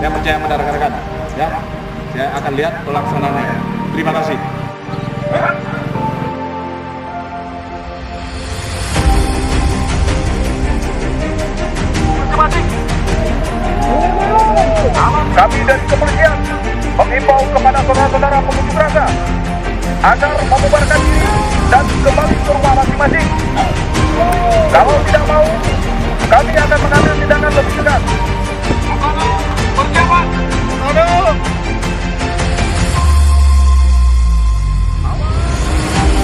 Saya percaya pada rekan-rekan. Ya, saya akan lihat pelaksanaannya. Terima kasih. Kami dari kepolisian mengimbau kepada saudara-saudara pengunjuk rasa agar membubarkan diri dan kembali ke rumah masing-masing. Kalau tidak mau, kami akan mengambil tindakan lebih tegas. Berjalan.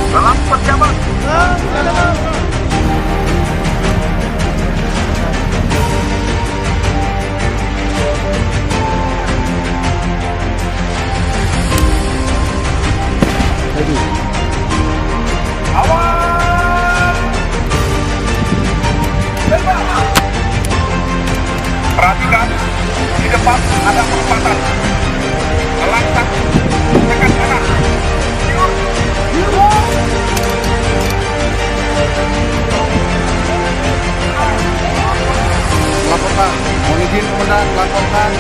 Dalam perjalanan. Perhatikan, di depan ada perempatan. Melangkah, tekan kanan. Laporkan, mohon izin komandan, laporkan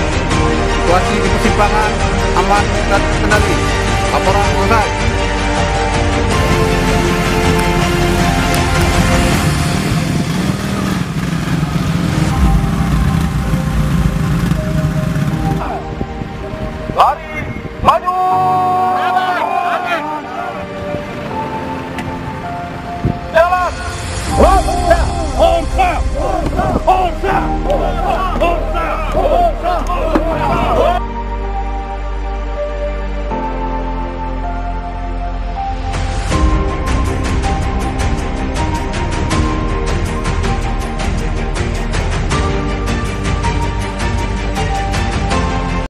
situasi di persimpangan aman dan terkendali. Laporan selesai.